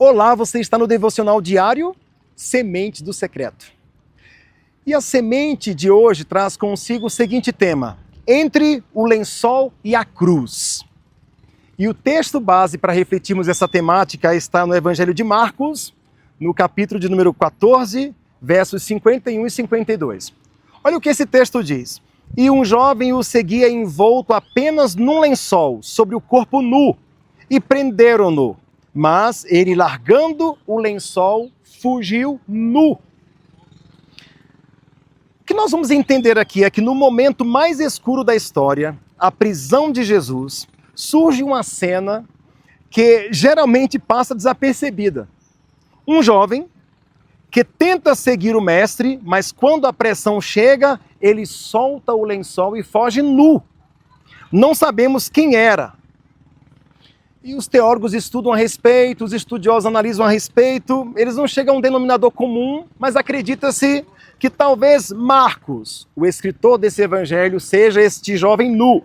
Olá, você está no Devocional Diário Semente do Secreto. E a semente de hoje traz consigo o seguinte tema: entre o lençol e a cruz. E o texto base para refletirmos essa temática está no Evangelho de Marcos, no capítulo de número 14, versos 51 e 52. Olha o que esse texto diz. E um jovem o seguia envolto apenas num lençol, sobre o corpo nu, e prenderam-no. Mas ele, largando o lençol, fugiu nu. O que nós vamos entender aqui é que no momento mais escuro da história, a prisão de Jesus, surge uma cena que geralmente passa desapercebida. Um jovem que tenta seguir o mestre, mas quando a pressão chega, ele solta o lençol e foge nu. Não sabemos quem era. E os teólogos estudam a respeito, os estudiosos analisam a respeito, eles não chegam a um denominador comum, mas acredita-se que talvez Marcos, o escritor desse evangelho, seja este jovem nu.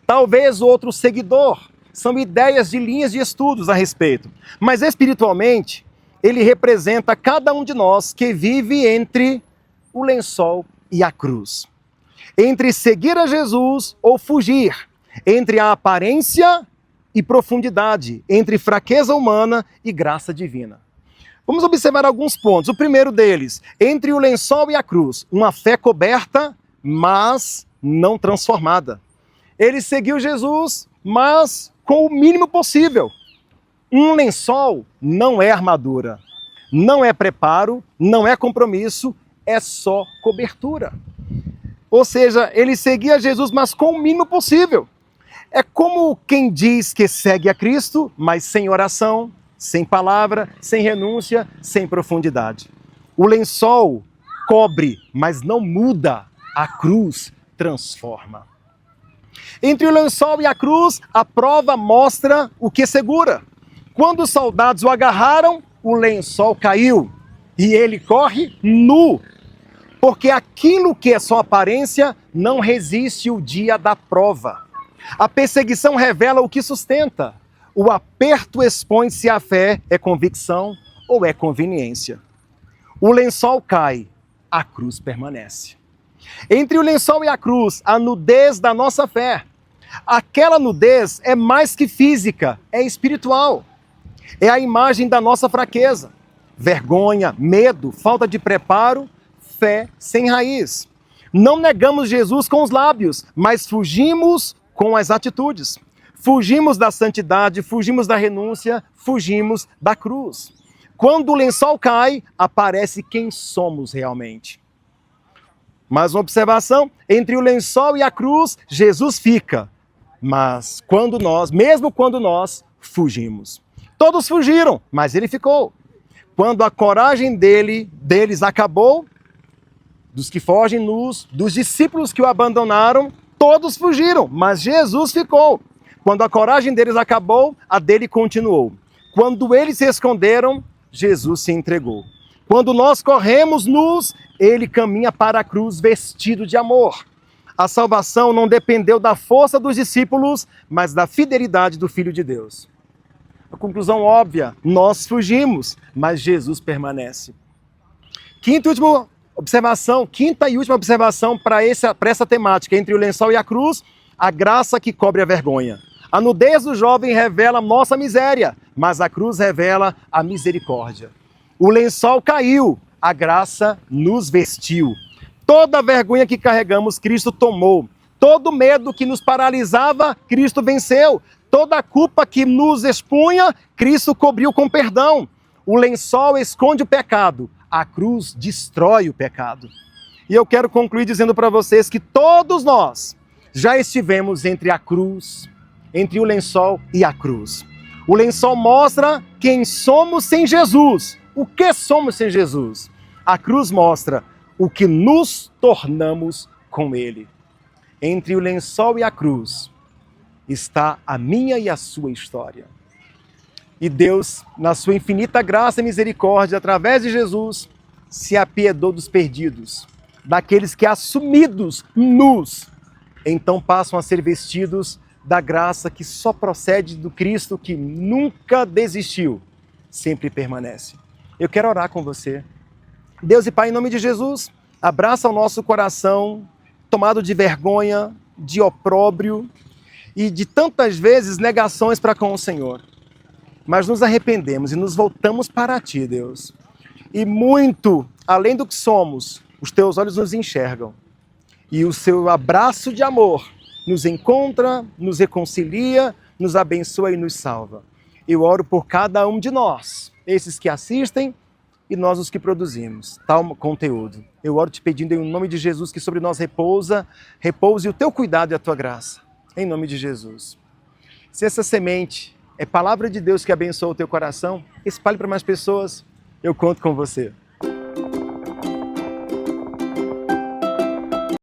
Talvez outro seguidor. São ideias de linhas de estudos a respeito. Mas espiritualmente, ele representa cada um de nós que vive entre o lençol e a cruz. Entre seguir a Jesus ou fugir. Entre a aparência e profundidade, entre fraqueza humana e graça divina. Vamos observar alguns pontos. O primeiro deles, entre o lençol e a cruz, uma fé coberta, mas não transformada. Ele seguiu Jesus, mas com o mínimo possível. Um lençol não é armadura, não é preparo, não é compromisso, é só cobertura. Ou seja, ele seguia Jesus, mas com o mínimo possível. É como quem diz que segue a Cristo, mas sem oração, sem palavra, sem renúncia, sem profundidade. O lençol cobre, mas não muda. A cruz transforma. Entre o lençol e a cruz, a prova mostra o que segura. Quando os soldados o agarraram, o lençol caiu e ele corre nu. Porque aquilo que é só aparência não resiste o dia da prova. A perseguição revela o que sustenta. O aperto expõe se a fé é convicção ou é conveniência. O lençol cai, a cruz permanece. Entre o lençol e a cruz, a nudez da nossa fé. Aquela nudez é mais que física, é espiritual. É a imagem da nossa fraqueza. Vergonha, medo, falta de preparo, fé sem raiz. Não negamos Jesus com os lábios, mas fugimos com as atitudes. Fugimos da santidade, fugimos da renúncia, fugimos da cruz. Quando o lençol cai, aparece quem somos realmente. Mais uma observação, entre o lençol e a cruz, Jesus fica. Mas mesmo quando nós fugimos. Todos fugiram, mas ele ficou. Quando a coragem deles acabou, dos que fogem nus, dos discípulos que o abandonaram, todos fugiram, mas Jesus ficou. Quando a coragem deles acabou, a dele continuou. Quando eles se esconderam, Jesus se entregou. Quando nós corremos nus, ele caminha para a cruz vestido de amor. A salvação não dependeu da força dos discípulos, mas da fidelidade do Filho de Deus. A conclusão óbvia, nós fugimos, mas Jesus permanece. Quinta e última observação para essa temática, entre o lençol e a cruz, a graça que cobre a vergonha. A nudez do jovem revela nossa miséria, mas a cruz revela a misericórdia. O lençol caiu, a graça nos vestiu. Toda a vergonha que carregamos, Cristo tomou. Todo medo que nos paralisava, Cristo venceu. Toda a culpa que nos expunha, Cristo cobriu com perdão. O lençol esconde o pecado. A cruz destrói o pecado. E eu quero concluir dizendo para vocês que todos nós já estivemos entre a cruz, entre o lençol e a cruz. O lençol mostra quem somos sem Jesus. O que somos sem Jesus? A cruz mostra o que nos tornamos com Ele. Entre o lençol e a cruz está a minha e a sua história. E Deus, na sua infinita graça e misericórdia, através de Jesus, se apiedou dos perdidos, daqueles que assumidos nus, então passam a ser vestidos da graça que só procede do Cristo que nunca desistiu sempre permanece. Eu quero orar com você. Deus e Pai, em nome de Jesus, abraça o nosso coração tomado de vergonha, de opróbrio e de tantas vezes negações para com o Senhor. Mas nos arrependemos e nos voltamos para Ti, Deus. E muito além do que somos, os Teus olhos nos enxergam. E o Seu abraço de amor nos encontra, nos reconcilia, nos abençoa e nos salva. Eu oro por cada um de nós, esses que assistem e nós os que produzimos tal conteúdo. Eu oro te pedindo em nome de Jesus que sobre nós repouse o Teu cuidado e a Tua graça. Em nome de Jesus. Se essa semente é palavra de Deus que abençoa o teu coração, espalhe para mais pessoas. Eu conto com você.